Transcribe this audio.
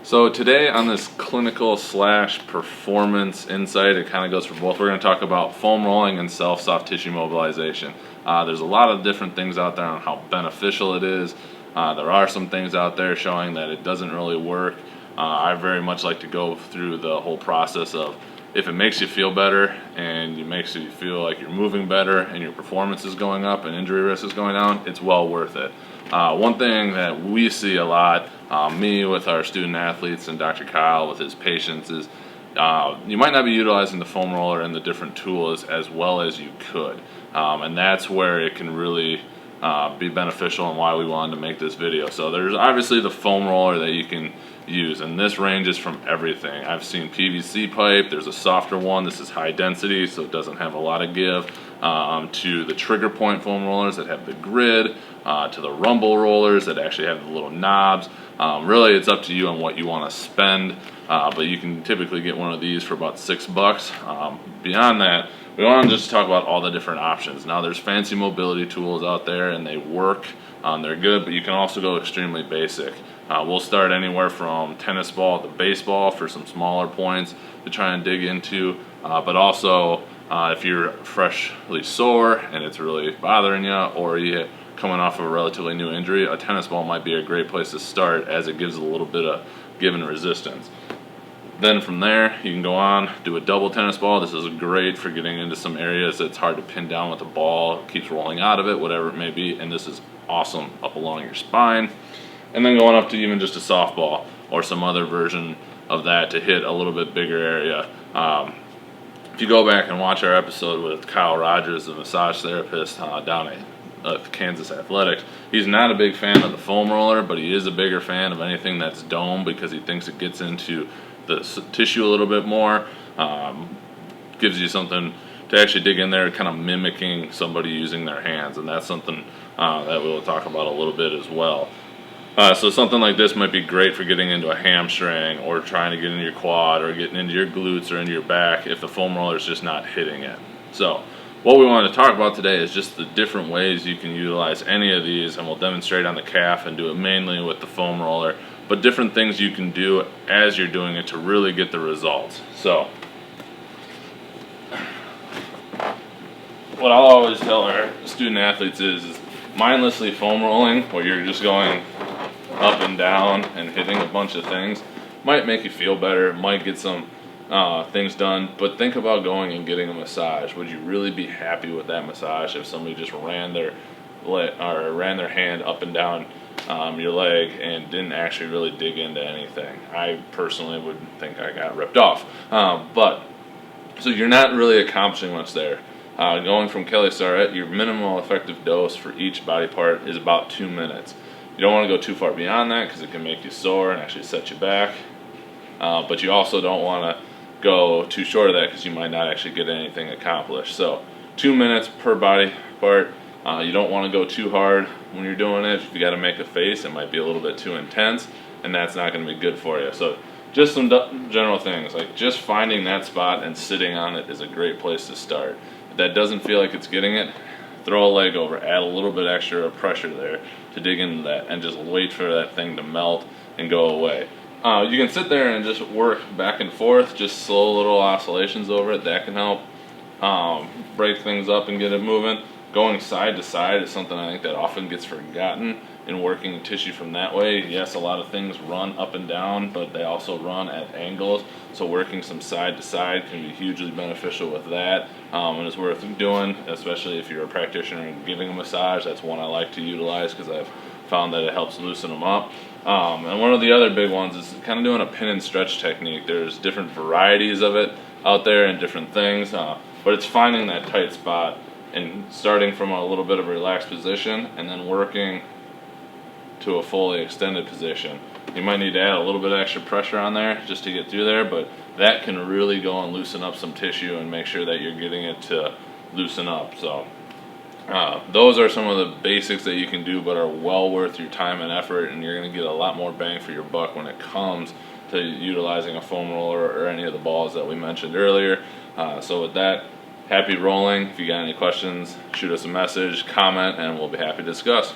So today on this clinical slash performance insight, it kind of goes for both. We're going to talk about foam rolling and soft tissue mobilization. There's a lot of different things out there on how beneficial it is. There are some things out there showing that it doesn't really work. I very much like to go through the whole process of if it makes you feel better and it makes you feel like you're moving better and your performance is going up and injury risk is going down, it's well worth it. One thing that we see a lot, me with our student athletes and Dr. Kyle with his patients, is you might not be utilizing the foam roller and the different tools as well as you could. And that's where it can really be beneficial and why we wanted to make this video. So there's obviously the foam roller that you can use, and this ranges from everything. I've seen PVC pipe, there's a softer one, this is high density so it doesn't have a lot of give, to the trigger point foam rollers that have the grid, to the rumble rollers that actually have the little knobs. Really it's up to you on what you want to spend, but you can typically get one of these for about $6. Beyond that, we want to just talk about all the different options. Now there's fancy mobility tools out there and they work, they're good, but you can also go extremely basic. We'll start anywhere from tennis ball to baseball for some smaller points to try and dig into, but also if you're freshly sore and it's really bothering you, or you're coming off of a relatively new injury, a tennis ball might be a great place to start, as it gives a little bit of give and resistance. Then from there, you can go on, do a double tennis ball. This is great for getting into some areas that's hard to pin down with the ball, it keeps rolling out of it, whatever it may be, and this is awesome up along your spine. And then going up to even just a softball or some other version of that to hit a little bit bigger area. If you go back and watch our episode with Kyle Rogers, the massage therapist down at Kansas Athletics, he's not a big fan of the foam roller, but he is a bigger fan of anything that's dome because he thinks it gets into the tissue a little bit more, gives you something to actually dig in there, kind of mimicking somebody using their hands, and that's something that we'll talk about a little bit as well. So something like this might be great for getting into a hamstring or trying to get into your quad or getting into your glutes or into your back if the foam roller is just not hitting it. So what we want to talk about today is just the different ways you can utilize any of these, and we'll demonstrate on the calf and do it mainly with the foam roller, but different things you can do as you're doing it to really get the results. So what I'll always tell our student athletes is mindlessly foam rolling, where you're just going up and down and hitting a bunch of things, might make you feel better, might get some things done, but think about going and getting a massage. Would you really be happy with that massage if somebody just ran their hand up and down your leg and didn't actually really dig into anything? I personally would think I got ripped off. But so you're not really accomplishing much there. Going from Kelly Starrett, your minimal effective dose for each body part is about 2 minutes. You don't want to go too far beyond that because it can make you sore and actually set you back. But you also don't want to go too short of that because you might not actually get anything accomplished. So 2 minutes per body part. You don't want to go too hard when you're doing it. If you got to make a face, it might be a little bit too intense, and that's not going to be good for you. So just some general things, like just finding that spot and sitting on it is a great place to start. If that doesn't feel like it's getting it, throw a leg over, add a little bit extra pressure there to dig into that, and just wait for that thing to melt and go away. You can sit there and just work back and forth, just slow little oscillations over it. That can help break things up and get it moving. Going side to side is something I think that often gets forgotten in working tissue from that way. Yes, a lot of things run up and down, but they also run at angles. So working some side to side can be hugely beneficial with that, and it's worth doing, especially if you're a practitioner and giving a massage. That's one I like to utilize because I've found that it helps loosen them up. And one of the other big ones is kind of doing a pin and stretch technique. There's different varieties of it out there and different things, but it's finding that tight spot and starting from a little bit of a relaxed position and then working to a fully extended position. You might need to add a little bit of extra pressure on there just to get through there, but that can really go and loosen up some tissue and make sure that you're getting it to loosen up. So those are some of the basics that you can do, but are well worth your time and effort, and you're going to get a lot more bang for your buck when it comes to utilizing a foam roller or any of the balls that we mentioned earlier. So with that, happy rolling. If you got any questions, shoot us a message, comment, and we'll be happy to discuss.